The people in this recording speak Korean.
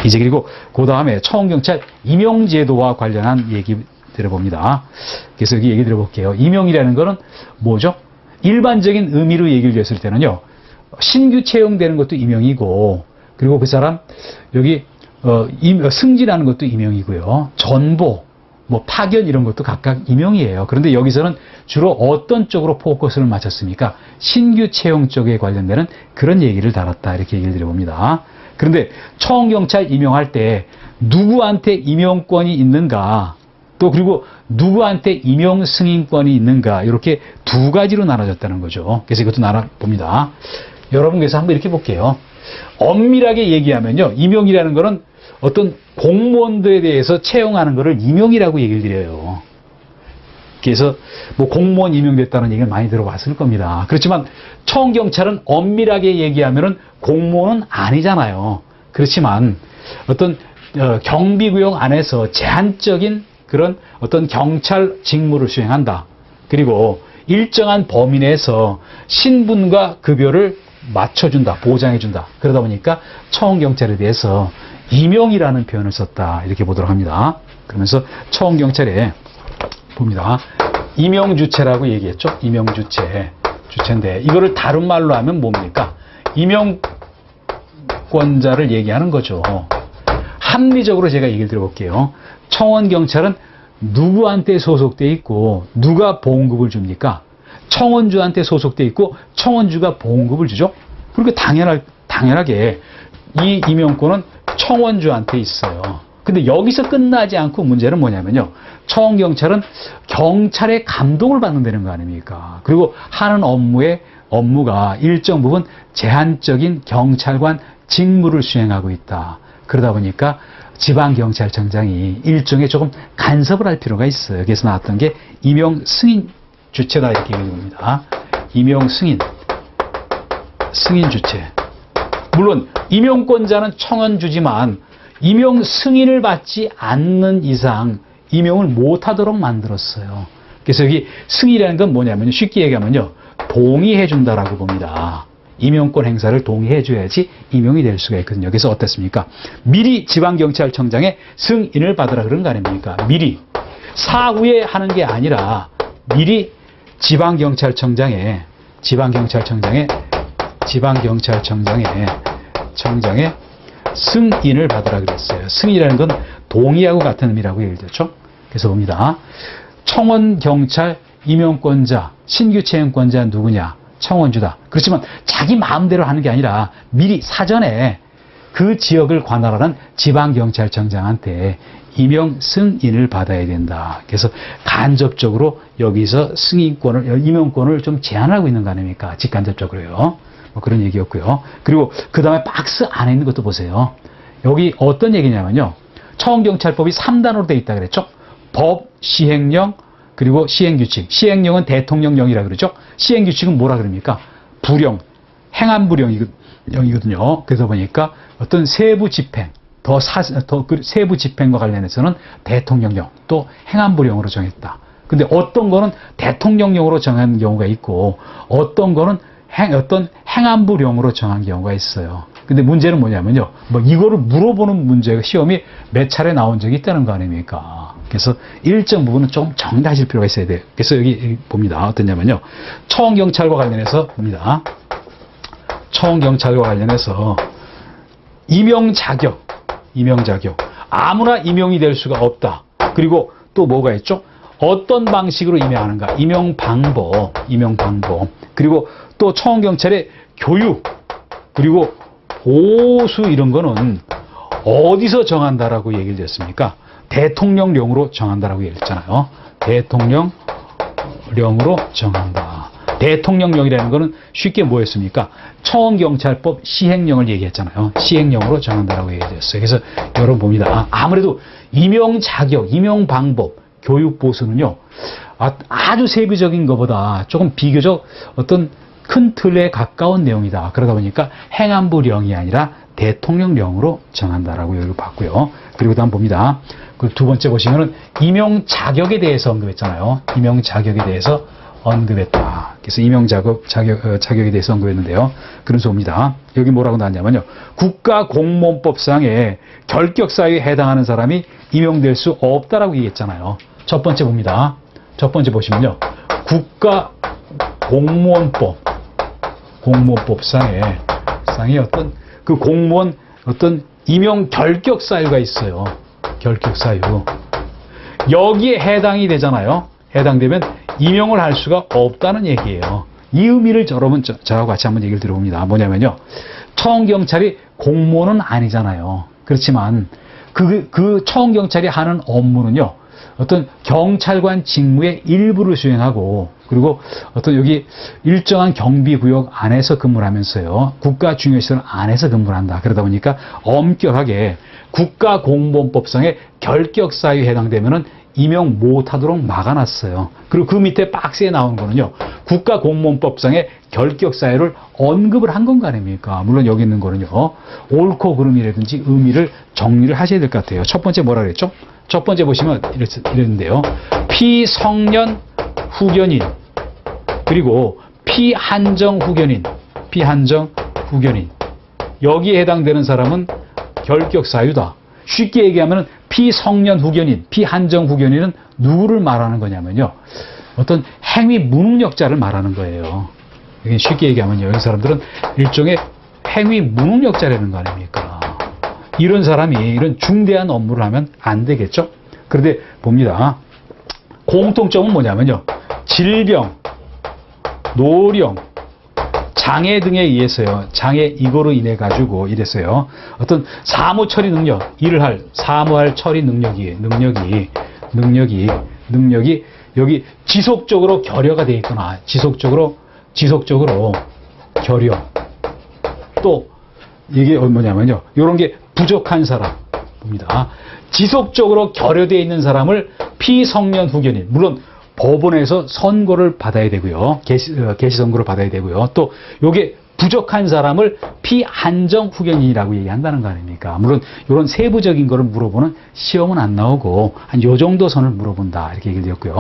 이제 그리고 그 다음에 청원경찰 임용제도와 관련한 얘기 들어봅니다. 그래서 여기 얘기 들어볼게요. 임용이라는 거는 뭐죠? 일반적인 의미로 얘기를 했을 때는요, 신규 채용되는 것도 임용이고, 그리고 그 사람 여기 승진하는 것도 임용이고요. 전보, 뭐 파견 이런 것도 각각 임용이에요. 그런데 여기서는 주로 어떤 쪽으로 포커스를 맞췄습니까? 신규 채용 쪽에 관련되는 그런 얘기를 다뤘다, 이렇게 얘기를 드려봅니다. 그런데 청원경찰 임용할 때 누구한테 임용권이 있는가, 또 그리고 누구한테 임용 승인권이 있는가, 이렇게 두 가지로 나눠졌다는 거죠. 그래서 이것도 나눠봅니다. 여러분께서 한번 이렇게 볼게요. 엄밀하게 얘기하면요, 임용이라는 거는 어떤 공무원들에 대해서 채용하는 것을 임용이라고 얘기를 드려요. 그래서 뭐 공무원 임용됐다는 얘기를 많이 들어봤을 겁니다. 그렇지만 청원경찰은 엄밀하게 얘기하면은 공무원은 아니잖아요. 그렇지만 어떤 경비구역 안에서 제한적인 그런 어떤 경찰 직무를 수행한다. 그리고 일정한 범위 내에서 신분과 급여를 맞춰준다, 보장해준다. 그러다 보니까 청원경찰에 대해서 임용이라는 표현을 썼다, 이렇게 보도록 합니다. 그러면서 청원경찰에 봅니다. 임용주체라고 얘기했죠. 주체인데 이거를 다른 말로 하면 뭡니까? 임용권자를 얘기하는 거죠. 합리적으로 제가 얘기를 드려볼게요. 청원경찰은 누구한테 소속돼 있고 누가 보험급을 줍니까? 청원주한테 소속돼 있고 청원주가 보험급을 주죠. 그러니까 당연하게 이 임용권은 청원주한테 있어요. 근데 여기서 끝나지 않고 문제는 뭐냐면요, 청원경찰은 경찰의 감독을 받는다는 거 아닙니까? 그리고 하는 업무가 일정 부분 제한적인 경찰관 직무를 수행하고 있다. 그러다 보니까 지방경찰청장이 일종의 조금 간섭을 할 필요가 있어요. 여기서 나왔던 게 임용 승인 주체다, 이렇게 얘기합니다. 임용 승인 주체. 물론 임용권자는 청원주지만 임용 승인을 받지 않는 이상 임용을 못하도록 만들었어요. 그래서 여기 승인이라는 건 뭐냐면 쉽게 얘기하면요, 동의해 준다라고 봅니다. 임용권 행사를 동의해 줘야지 임용이 될 수가 있거든요. 그래서 어떻습니까? 미리 지방경찰청장의 승인을 받으라 그런 거 아닙니까? 미리. 사후에 하는 게 아니라 미리 지방경찰청장의 승인을 받으라 그랬어요. 승인이라는 건 동의하고 같은 의미라고 얘기했죠. 그래서 봅니다. 청원경찰 임용권자, 신규 채용권자 누구냐? 청원주다. 그렇지만 자기 마음대로 하는 게 아니라 미리 사전에 그 지역을 관할하는 지방경찰청장한테 임용 승인을 받아야 된다. 그래서 간접적으로 여기서 임용권을 좀 제한하고 있는 거 아닙니까? 직간접적으로요. 뭐 그런 얘기였고요. 그리고 그 다음에 박스 안에 있는 것도 보세요. 여기 어떤 얘기냐면요, 청원경찰법이 3단으로 되어 있다 그랬죠. 법, 시행령, 그리고 시행규칙. 시행령은 대통령령이라 그러죠. 시행규칙은 뭐라 그럽니까? 부령, 행안부령이거든요. 그래서 보니까 어떤 세부 집행, 세부 집행과 관련해서는 대통령령, 또 행안부령으로 정했다. 근데 어떤 거는 대통령령으로 정한 경우가 있고, 어떤 거는 어떤 행안부령으로 정한 경우가 있어요. 근데 문제는 뭐냐면요, 뭐 이거를 물어보는 문제가 시험이 몇 차례 나온 적이 있다는 거 아닙니까? 그래서 일정 부분은 좀 정리하실 필요가 있어야 돼요. 그래서 여기 봅니다. 어떠냐면요, 청원경찰과 관련해서 봅니다. 청원경찰과 관련해서 임용자격. 아무나 임용이 될 수가 없다. 그리고 또 뭐가 있죠? 어떤 방식으로 임용하는가? 임용방법. 그리고 또 청원경찰의 교육, 그리고 보수 이런 거는 어디서 정한다라고 얘기를 했습니까? 대통령령으로 정한다라고 얘기했잖아요. 대통령령으로 정한다. 대통령령이라는 거는 쉽게 뭐였습니까? 청원경찰법 시행령을 얘기했잖아요. 시행령으로 정한다라고 얘기했어요. 그래서 여러분 봅니다. 아무래도 임용자격, 임용방법, 교육보수는요, 아주 세부적인 것보다 조금 비교적 어떤 큰 틀에 가까운 내용이다. 그러다 보니까 행안부령이 아니라 대통령령으로 정한다라고 여기 봤고요. 그리고 다음 봅니다. 그 두 번째 보시면은 임용 자격에 대해서 언급했잖아요. 임용 자격에 대해서 언급했다. 그래서 임용 자격에 대해서 언급했는데요. 그런 소입니다. 여기 뭐라고 나왔냐면요. 국가공무원법상의 결격사유에 해당하는 사람이 임용될 수 없다라고 얘기했잖아요. 첫 번째 봅니다. 첫 번째 보시면요. 공무원법상의 어떤 그 공무원 어떤 임용 결격 사유가 있어요. 결격 사유. 여기에 해당이 되잖아요. 해당되면 임용을 할 수가 없다는 얘기예요. 이 의미를 여러분 저하고 같이 한번 얘기를 들어봅니다. 뭐냐면요. 청경찰이 공무원은 아니잖아요. 그렇지만 그 청경찰이 하는 업무는요. 어떤 경찰관 직무의 일부를 수행하고 그리고 어떤 여기 일정한 경비구역 안에서 근무를 하면서요. 국가 중요시설 안에서 근무를 한다. 그러다 보니까 엄격하게 국가공무원법상의 결격사유에 해당되면은 임용 못하도록 막아놨어요. 그리고 그 밑에 박스에 나오는 거는요. 국가공무원법상의 결격사유를 언급을 한 건가 아닙니까? 물론 여기 있는 거는요. 옳고 그름이라든지 의미를 정리를 하셔야 될 것 같아요. 첫 번째 뭐라 그랬죠? 첫 번째 보시면 이랬는데요. 피성년 후견인 그리고 피한정 후견인 여기에 해당되는 사람은 결격사유다. 쉽게 얘기하면 피성년 후견인, 피한정 후견인은 누구를 말하는 거냐면요. 어떤 행위 무능력자를 말하는 거예요. 쉽게 얘기하면요. 이 사람들은 일종의 행위 무능력자라는 거 아닙니까? 이런 사람이 이런 중대한 업무를 하면 안 되겠죠? 그런데 봅니다. 공통점은 뭐냐면요. 질병, 노령, 장애 등에 의해서요. 장애 이거로 인해 가지고 이랬어요. 어떤 사무 처리 능력, 사무할 처리 능력이 여기 지속적으로 결여가 되어 있거나 지속적으로 결여. 또 이게 뭐냐면요. 이런 게 부족한 사람입니다. 지속적으로 결여되어 있는 사람을 피성년 후견인, 물론 법원에서 선고를 받아야 되고요. 개시 선고를 받아야 되고요. 또 요게 부족한 사람을 피한정 후견인이라고 얘기한다는 거 아닙니까? 물론 이런 세부적인 거를 물어보는 시험은 안 나오고 한 요 정도 선을 물어본다 이렇게 얘기를 드렸고요.